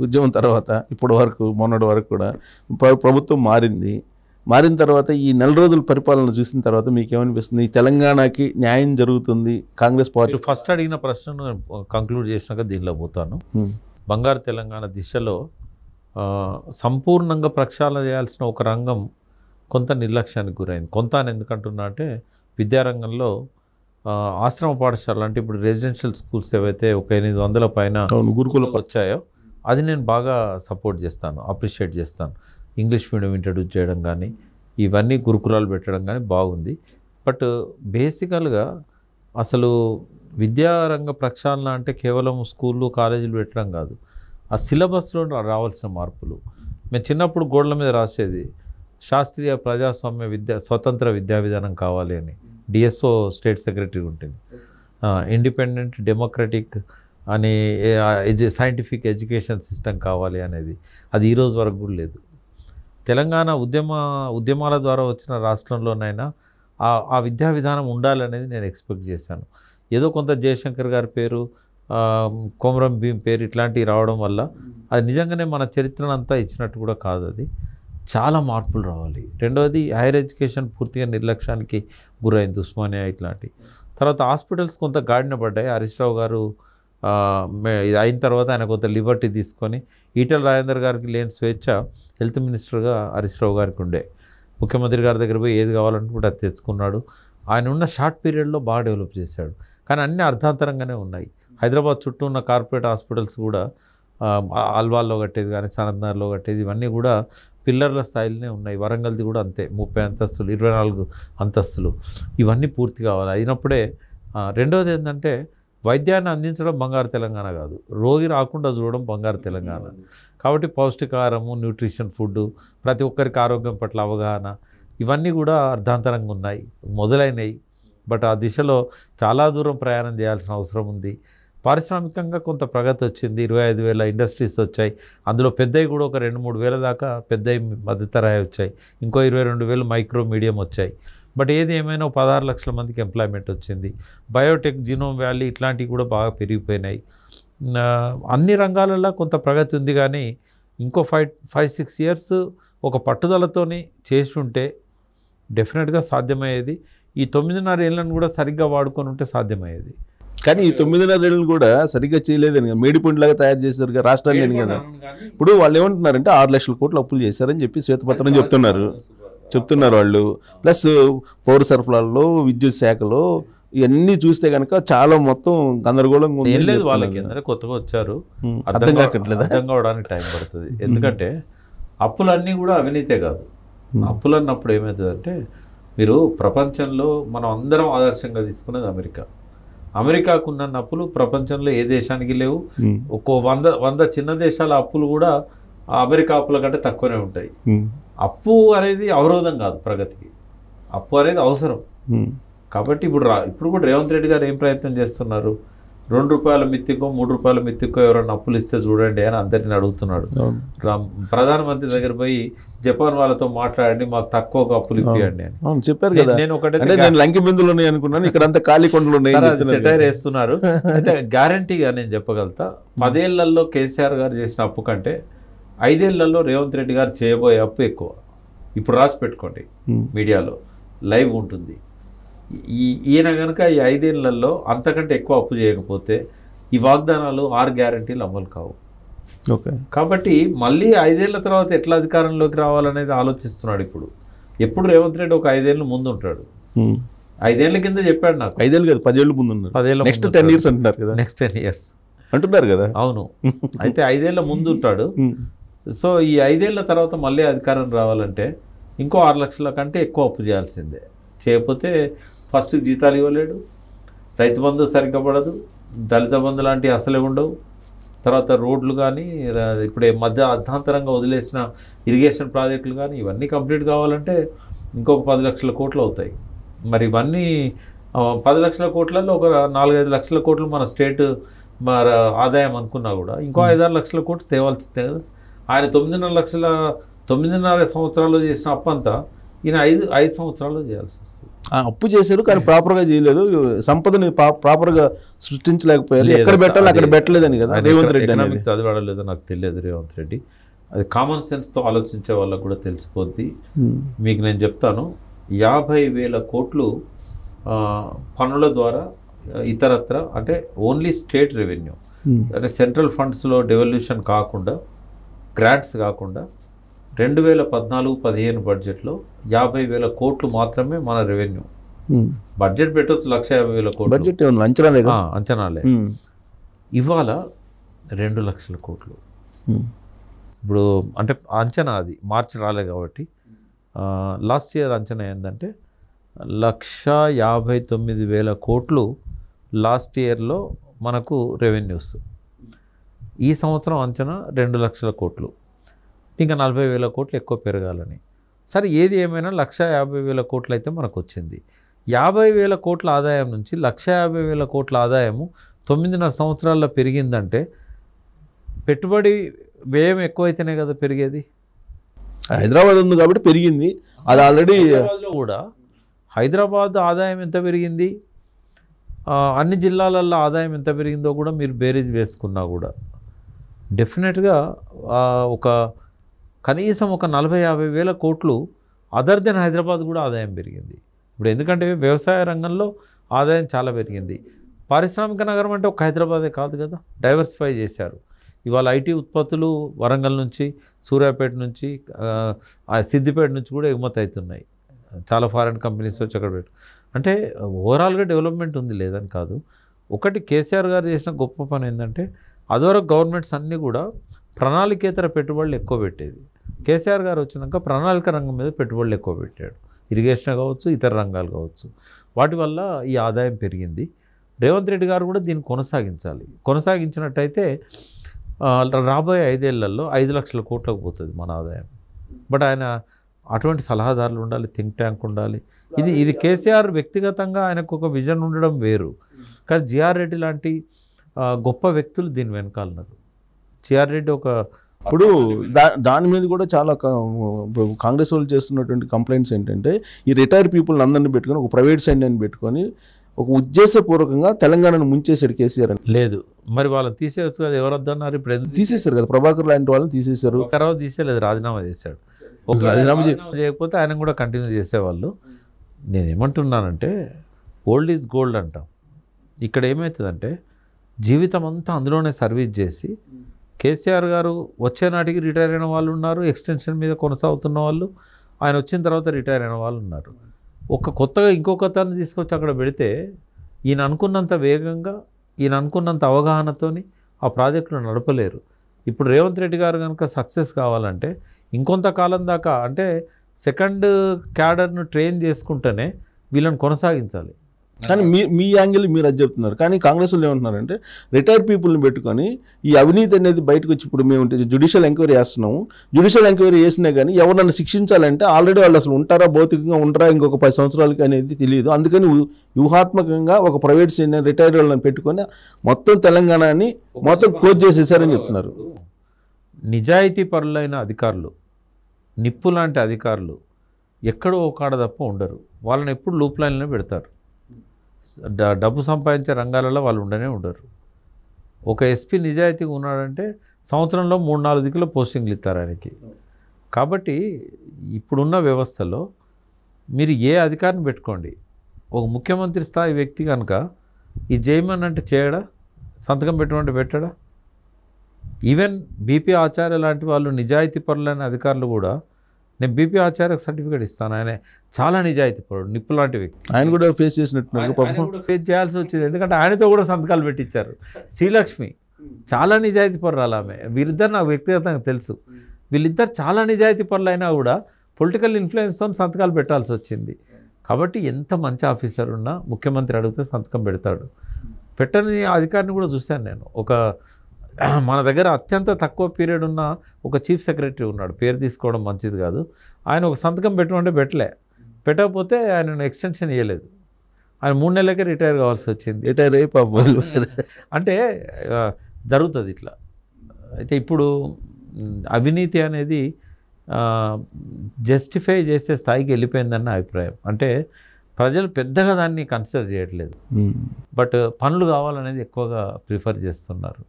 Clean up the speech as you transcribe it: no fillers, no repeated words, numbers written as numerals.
ఉద్యమం తర్వాత ఇప్పటి వరకు మొన్నటి వరకు కూడా ప్రభుత్వం మారిన తర్వాత ఈ నెల రోజుల పరిపాలన చూసిన తర్వాత మీకేమనిపిస్తుంది? ఈ తెలంగాణకి న్యాయం జరుగుతుంది కాంగ్రెస్ పార్టీ? ఫస్ట్ అడిగిన ప్రశ్నను కంక్లూడ్ చేసినాక దీనిలో పోతాను. బంగారు తెలంగాణ దిశలో సంపూర్ణంగా ప్రక్షాళన చేయాల్సిన ఒక రంగం కొంత నిర్లక్ష్యానికి గురైంది. కొంత అని ఎందుకంటున్నా అంటే విద్యారంగంలో ఆశ్రమ పాఠశాలలు అంటే ఇప్పుడు రెసిడెన్షియల్ స్కూల్స్ ఏవైతే ఒక 800 పైన గురుకులకు వచ్చాయో అది నేను బాగా సపోర్ట్ చేస్తాను, అప్రిషియేట్ చేస్తాను. ఇంగ్లీష్ మీడియం ఇంట్రడ్యూస్ చేయడం కానీ ఇవన్నీ గురుకులాలు పెట్టడం కానీ బాగుంది. బట్ బేసికల్గా అసలు విద్యారంగ ప్రక్షాళన అంటే కేవలం స్కూళ్ళు కాలేజీలు పెట్టడం కాదు, ఆ సిలబస్లో రావాల్సిన మార్పులు. మేము చిన్నప్పుడు గోడల మీద రాసేది శాస్త్రీయ ప్రజాస్వామ్య స్వతంత్ర విద్యా విధానం కావాలి అని. డిఎస్ఓ స్టేట్ సెక్రటరీ ఉంటుంది. ఇండిపెండెంట్ డెమోక్రటిక్ అని సైంటిఫిక్ ఎడ్యుకేషన్ సిస్టమ్ కావాలి అనేది అది ఈరోజు వరకు కూడా లేదు. తెలంగాణ ఉద్యమాల ద్వారా వచ్చిన రాష్ట్రంలోనైనా ఆ విద్యా విధానం ఉండాలనేది నేను ఎక్స్పెక్ట్ చేశాను. ఏదో కొంత జయశంకర్ గారి పేరు, కొమరం భీం పేరు ఇట్లాంటివి రావడం వల్ల అది నిజంగానే మన చరిత్రను అంతా ఇచ్చినట్టు కూడా కాదు. అది చాలా మార్పులు రావాలి. రెండవది హైయర్ ఎడ్యుకేషన్ పూర్తిగా నిర్లక్ష్యానికి గురైంది, ఉస్మానియా ఇట్లాంటివి. తర్వాత హాస్పిటల్స్ కొంత గాడిన పడ్డాయి. హరీష్ రావు గారు ఇది అయిన తర్వాత ఆయన కొంత లిబర్టీ తీసుకొని ఈటెల రాజేందర్ గారికి లేని స్వేచ్ఛ హెల్త్ మినిస్టర్గా హరీష్ రావు గారికి ఉండే. ముఖ్యమంత్రి గారి దగ్గర పోయి ఏది కావాలంటే కూడా అది తెచ్చుకున్నాడు. ఆయన ఉన్న షార్ట్ పీరియడ్లో బాగా డెవలప్ చేశాడు. కానీ అన్నీ అర్థాంతరంగానే ఉన్నాయి. హైదరాబాద్ చుట్టూ ఉన్న కార్పొరేట్ హాస్పిటల్స్ కూడా అల్వాల్లో కట్టేది కానీ సనత్నగర్లో కట్టేది ఇవన్నీ కూడా పిల్లర్ల స్థాయిలోనే ఉన్నాయి. వరంగల్ది కూడా అంతే, 30 అంతస్తులు 24 అంతస్తులు. ఇవన్నీ పూర్తి కావాలి. అయినప్పుడే రెండవది ఏంటంటే వైద్యాన్ని అందించడం బంగారు తెలంగాణ కాదు, రోగి రాకుండా చూడడం బంగారు తెలంగాణ. కాబట్టి పౌష్టికాహారము, న్యూట్రిషన్ ఫుడ్, ప్రతి ఒక్కరికి ఆరోగ్యం పట్ల అవగాహన ఇవన్నీ కూడా అర్ధాంతరంగా ఉన్నాయి, మొదలైనవి. బట్ ఆ దిశలో చాలా దూరం ప్రయాణం చేయాల్సిన అవసరం ఉంది. పారిశ్రామికంగా కొంత ప్రగతి వచ్చింది. 25,000 ఇండస్ట్రీస్ వచ్చాయి. అందులో పెద్దవి కూడా ఒక 2-3 వేల దాకా పెద్దవి మధ్యతరహా వచ్చాయి. ఇంకో 22,000 మైక్రో మీడియం వచ్చాయి. బట్ ఏది ఏమైనా 16 లక్షల మందికి ఎంప్లాయ్మెంట్ వచ్చింది. బయోటెక్, జీనోమ్ వ్యాలీ ఇట్లాంటివి కూడా బాగా పెరిగిపోయినాయి. అన్ని రంగాలలో కొంత ప్రగతి ఉంది. కానీ ఇంకో 5-6 ఇయర్స్ ఒక పట్టుదలతోని చేసి ఉంటే డెఫినెట్గా సాధ్యమయ్యేది. ఈ 9.5 ఏళ్ళను కూడా సరిగ్గా వాడుకొని ఉంటే సాధ్యమయ్యేది. కానీ ఈ 9.5 ఏళ్ళను కూడా సరిగ్గా చేయలేదని కదా, మేడిపండిలాగా తయారు చేశారు కదా రాష్ట్రాన్ని కదా. ఇప్పుడు వాళ్ళు ఏమంటున్నారంటే 6 లక్షల కోట్లు అప్పులు చేశారని చెప్పి శ్వేతపత్రం చెప్తున్నారు వాళ్ళు. ప్లస్ పౌర సరఫరాల్లో, విద్యుత్ శాఖలో ఇవన్నీ చూస్తే కనుక చాలా మొత్తం గందరగోళంగా ఉంది. లేదు, వాళ్ళకి కొత్తగా వచ్చారు, అర్థం కావట్లేదు, అర్థం కావడానికి టైం పడుతుంది. ఎందుకంటే అప్పులన్నీ కూడా అవినీతే కాదు. అప్పులు అన్నప్పుడు ఏమవుతుందంటే మీరు ప్రపంచంలో మనం అందరం ఆదర్శంగా తీసుకునేది అమెరికాకున్న అప్పులు ప్రపంచంలో ఏ దేశానికి లేవు. ఒక్కో 100 చిన్న దేశాల అప్పులు కూడా అమెరికా అప్పుల కంటే తక్కువనే ఉంటాయి. అప్పు అనేది అవరోధం కాదు ప్రగతికి, అప్పు అనేది అవసరం. కాబట్టి ఇప్పుడు కూడా రేవంత్ రెడ్డి గారు ఏం ప్రయత్నం చేస్తున్నారు? 2 రూపాయల మిత్తికో 3 రూపాయల మిత్తికో ఎవరైనా అప్పులు ఇస్తే చూడండి అని అందరిని అడుగుతున్నాడు. ప్రధానమంత్రి దగ్గర పోయి జపాన్ వాళ్ళతో మాట్లాడండి, మాకు తక్కువ అప్పులు ఇప్పియండి అని చెప్పారు కదా. నేను ఒకటే లంకి బిందులు ఉన్నాయి అనుకున్నాను, ఇక్కడ అంతా ఖాళీ కొండలు ఉన్నాయి సెటైర్ వేస్తున్నారు. అయితే గ్యారంటీగా నేను చెప్పగలుగుతా, 10 ఏళ్లలో కేసీఆర్ గారు చేసిన అప్పు కంటే 5 ఏళ్లలో రేవంత్ రెడ్డి గారు చేయబోయే అప్పు ఎక్కువ. ఇప్పుడు రాసి పెట్టుకోండి, మీడియాలో లైవ్ ఉంటుంది. ఈయన కనుక ఈ 5 ఏళ్లలో అంతకంటే ఎక్కువ అప్పు చేయకపోతే ఈ వాగ్దానాలు 6 గ్యారంటీలు అమలు కావు. కాబట్టి మళ్ళీ 5 ఏళ్ల తర్వాత ఎట్లా అధికారంలోకి రావాలనేది ఆలోచిస్తున్నాడు. ఎప్పుడు రేవంత్ రెడ్డి ఒక 5 ఏళ్ళు ముందు ఉంటాడు. 5 ఏళ్ల కింద చెప్పాడు నాకు. 5 ఏళ్ళు కాదు, 10 ఏళ్ళు ముందు ఉన్నారు. 10 ఏళ్ళ నెక్స్ట్ 10 ఇయర్స్ అంటున్నారు కదా. నెక్స్ట్ 10 ఇయర్స్ అంటున్నారు కదా. అవును, అయితే 5 ఏళ్ల ముందు ఉంటాడు. సో ఈ 5 ఏళ్ల తర్వాత మళ్ళీ అధికారం రావాలంటే ఇంకో 6 లక్షల కంటే ఎక్కువ అప్పు చేయాల్సిందే. చేయకపోతే ఫస్ట్ జీతాలు ఇవ్వలేడు, రైతు బంధు సరిగ్గా పడదు, దళిత బంధు లాంటివి అసలే ఉండవు. తర్వాత రోడ్లు కానీ ఇప్పుడే అర్ధాంతరంగా వదిలేసిన ఇరిగేషన్ ప్రాజెక్టులు కానీ ఇవన్నీ కంప్లీట్ కావాలంటే ఇంకొక 10 లక్షల కోట్లు అవుతాయి. మరి ఇవన్నీ 10 లక్షల కోట్లలో ఒక 4-5 లక్షల కోట్లు మన స్టేట్ ఆదాయం అనుకున్నా కూడా ఇంకో 5-6 లక్షల కోట్లు తేవాల్సిందే కదా. ఆయన 9.5 సంవత్సరాల్లో చేసిన అప్పంతా ఈయన 5 సంవత్సరాల్లో చేయాల్సి వస్తుంది. అప్పు చేశారు కానీ ప్రాపర్గా చేయలేదు, సంపదని ప్రాపర్గా సృష్టించలేకపోయారు, ఎక్కడ పెట్టాలి అక్కడ పెట్టలేదని కదా రేవంత్ రెడ్డి అనేది. ఎకనామిక్స్ చదివాడో లేదో నాకు తెలియదు రేవంత్ రెడ్డి, అది కామన్ సెన్స్తో ఆలోచించే వాళ్ళకు కూడా తెలిసిపోద్ది. మీకు నేను చెప్తాను, 50,000 కోట్లు పన్నుల ద్వారా ఇతరత్ర, అంటే ఓన్లీ స్టేట్ రెవెన్యూ, అంటే సెంట్రల్ ఫండ్స్లో డెవల్యూషన్ కాకుండా, గ్రాంట్స్ కాకుండా 2014-15 బడ్జెట్లో 50,000 కోట్లు మాత్రమే మన రెవెన్యూ. బడ్జెట్ పెట్టవచ్చు 150,000 కోట్లు, బడ్జెట్ అంచనాలే అంచనాలే. ఇవాళ 2 లక్షల కోట్లు. ఇప్పుడు అంటే అంచనా, అది మార్చి రాలే కాబట్టి. లాస్ట్ ఇయర్ అంచనా ఏంటంటే 1,59,000 కోట్లు లాస్ట్ ఇయర్లో మనకు రెవెన్యూస్. ఈ సంవత్సరం అంచనా 2 లక్షల కోట్లు, ఇంకా 40,000 కోట్లు ఎక్కువ పెరగాలని. సరే ఏది ఏమైనా 1,50,000 కోట్లు అయితే మనకు వచ్చింది. 50,000 కోట్ల ఆదాయం నుంచి 1,50,000 కోట్ల ఆదాయము 9.5 సంవత్సరాల్లో పెరిగిందంటే పెట్టుబడి వ్యయం ఎక్కువైతేనే కదా పెరిగేది. హైదరాబాద్ ఉంది కాబట్టి పెరిగింది, అది ఆల్రెడీ. హైదరాబాద్లో కూడా హైదరాబాద్ ఆదాయం ఎంత పెరిగింది, అన్ని జిల్లాలలో ఆదాయం ఎంత పెరిగిందో కూడా మీరు బేరీజ్ వేసుకున్నా కూడా డెఫినెట్గా ఒక కనీసం ఒక 40,000-50,000 కోట్లు అదర్ దెన్ హైదరాబాద్ కూడా ఆదాయం పెరిగింది. ఇప్పుడు ఎందుకంటే వ్యవసాయ రంగంలో ఆదాయం చాలా పెరిగింది. పారిశ్రామిక నగరం అంటే ఒక హైదరాబాదే కాదు కదా, డైవర్సిఫై చేశారు. ఇవాళ ఐటీ ఉత్పత్తులు వరంగల్ నుంచి, సూర్యాపేట నుంచి, సిద్దిపేట నుంచి కూడా ఎగుమతి అవుతున్నాయి. చాలా ఫారెన్ కంపెనీస్ వచ్చి అక్కడ పెట్టు, అంటే ఓవరాల్గా డెవలప్మెంట్ ఉంది, లేదని కాదు. ఒకటి కేసీఆర్ గారు చేసిన గొప్ప పని ఏంటంటే, అదివరకు గవర్నమెంట్స్ అన్నీ కూడా ప్రణాళికేతర పెట్టుబడులు ఎక్కువ పెట్టేది. కేసీఆర్ గారు వచ్చినాక ప్రణాళిక రంగం మీద పెట్టుబడులు ఎక్కువ పెట్టాడు. ఇరిగేషన్ కావచ్చు, ఇతర రంగాలు కావచ్చు. వాటి వల్ల ఈ ఆదాయం పెరిగింది. రేవంత్ రెడ్డి గారు కూడా దీన్ని కొనసాగించాలి. కొనసాగించినట్టయితే రాబోయే 5 ఏళ్లలో 5 లక్షల కోట్లకు పోతుంది మన ఆదాయం. బట్ ఆయన అటువంటి సలహాదారులు ఉండాలి, థింక్ ట్యాంక్ ఉండాలి. ఇది కేసీఆర్ వ్యక్తిగతంగా ఆయనకు ఒక విజన్ ఉండడం వేరు, కానీ జిఆర్ రెడ్డి లాంటి గొప్ప వ్యక్తులు దీని వెనకాలన్నారు. జిఆర్ రెడ్డి ఒక ఇప్పుడు దాని మీద కూడా చాలా కాంగ్రెస్ వాళ్ళు చేస్తున్నటువంటి కంప్లైంట్స్ ఏంటంటే, ఈ రిటైర్డ్ పీపుల్ని అందరినీ పెట్టుకొని ఒక ప్రైవేట్ సైన్యాన్ని పెట్టుకొని ఒక ఉద్దేశపూర్వకంగా తెలంగాణను ముంచేసాడు కేసీఆర్ అని. లేదు మరి వాళ్ళని తీసేయచ్చు కదా, ఎవరు వద్దన్నారు? ఇప్పుడు ఎందుకు తీసేశారు కదా, ప్రభాకర్ లాంటి వాళ్ళని తీసేశారు. తర్వాత తీసేయలేదు, రాజీనామా చేశాడు. రాజీనామా చేయకపోతే ఆయన కూడా కంటిన్యూ చేసేవాళ్ళు. నేనేమంటున్నానంటే ఓల్డ్ ఈజ్ గోల్డ్ అంటాం. ఇక్కడ ఏమవుతుందంటే జీవితం అంతా అందులోనే సర్వీస్ చేసి కేసీఆర్ గారు వచ్చే నాటికి రిటైర్ అయిన వాళ్ళు ఉన్నారు, ఎక్స్టెన్షన్ మీద కొనసాగుతున్న వాళ్ళు, ఆయన వచ్చిన తర్వాత రిటైర్ అయిన వాళ్ళు ఉన్నారు. కొత్తగా ఇంకొకతన్ని తీసుకొచ్చి అక్కడ పెడితే ఈయన అనుకున్నంత వేగంగా, ఈయన అనుకున్నంత అవగాహనతోని ఆ ప్రాజెక్టులు నడపలేరు. ఇప్పుడు రేవంత్ రెడ్డి గారు కనుక సక్సెస్ కావాలంటే ఇంకొంతకాలం దాకా, అంటే సెకండ్ క్యాడర్ను ట్రైన్ చేసుకుంటేనే వీళ్ళని కొనసాగించాలి. కానీ మీ యాంగిల్ మీరు అది చెప్తున్నారు, కానీ కాంగ్రెస్ వాళ్ళు ఏమంటున్నారంటే రిటైర్డ్ పీపుల్ని పెట్టుకొని ఈ అవినీతి అనేది బయటకు వచ్చి, ఇప్పుడు మేము జ్యుడిషియల్ ఎంక్వైరీ చేస్తున్నాము, జ్యుడిషియల్ ఎంక్వైరీ చేసినా కానీ ఎవరన్నా శిక్షించాలంటే ఆల్రెడీ వాళ్ళు అసలు ఉంటారా, భౌతికంగా ఉంటారా ఇంకొక 10 సంవత్సరాలకి అనేది తెలియదు. అందుకని వ్యూహాత్మకంగా ఒక ప్రైవేట్ సీనియర్ రిటైర్డ్ వాళ్ళని పెట్టుకొని మొత్తం తెలంగాణని మొత్తం క్లోజ్ చేసేసారని చెప్తున్నారు. నిజాయితీ పరులైన అధికారులు, నిప్పు లాంటి అధికారులు ఎక్కడో ఒక తప్ప ఉండరు. వాళ్ళని ఎప్పుడు లూప్ లైన్లో పెడతారు. డబ్బు సంపాదించే రంగాలలో వాళ్ళు ఉండనే ఉండరు. ఒక ఎస్పీ నిజాయితీగా ఉన్నాడంటే సంవత్సరంలో 3-4 దిక్కులో పోస్టింగ్లు ఇస్తారు ఆయనకి. కాబట్టి ఇప్పుడున్న వ్యవస్థలో మీరు ఏ అధికారిని పెట్టుకోండి, ఒక ముఖ్యమంత్రి స్థాయి వ్యక్తి కనుక ఈ జైమన్ అంటే చేయడా, సంతకం పెట్టమంటే పెట్టడా? ఈవెన్ బీపీ ఆచార్య లాంటి వాళ్ళు నిజాయితీ పరులైన అధికారులు కూడా, నేను బీపీ ఆచార్యకు సర్టిఫికేట్ ఇస్తాను, ఆయన చాలా నిజాయితీ పరుడు, నిప్పు లాంటి వ్యక్తి. ఆయన కూడా ఫేస్ చేసినట్టు ఫేస్ చేయాల్సి వచ్చింది, ఎందుకంటే ఆయనతో కూడా సంతకాలు పెట్టించారు. శ్రీలక్ష్మి చాలా నిజాయితీ పరురాలు ఆమె. వీరిద్దరు నాకు వ్యక్తిగతంగా తెలుసు. వీళ్ళిద్దరు చాలా నిజాయితీ పరులు అయినా కూడా పొలిటికల్ ఇన్ఫ్లుయెన్స్తో సంతకాలు పెట్టాల్సి వచ్చింది. కాబట్టి ఎంత మంచి ఆఫీసర్ ఉన్నా ముఖ్యమంత్రి అడిగితే సంతకం పెడతాడు. పెట్టని అధికారిని కూడా చూశాను నేను. మన దగ్గర అత్యంత తక్కువ పీరియడ్ ఉన్న ఒక చీఫ్ సెక్రటరీ ఉన్నాడు, పేరు తీసుకోవడం మంచిది కాదు. ఆయన ఒక సంతకం పెట్టమంటే పెట్టకపోతే ఆయన ఎక్స్టెన్షన్ ఇవ్వలేదు. ఆయన 3 నెలలకే రిటైర్ కావాల్సి వచ్చింది. రిటైర్ అయిపోయి అంటే జరుగుతుంది ఇట్లా. అయితే ఇప్పుడు అవినీతి అనేది జస్టిఫై చేసే స్థాయికి వెళ్ళిపోయిందన్న అభిప్రాయం. అంటే ప్రజలు పెద్దగా దాన్ని కన్సిడర్ చేయట్లేదు. బట్ పనులు కావాలనేది ఎక్కువగా ప్రిఫర్ చేస్తున్నారు.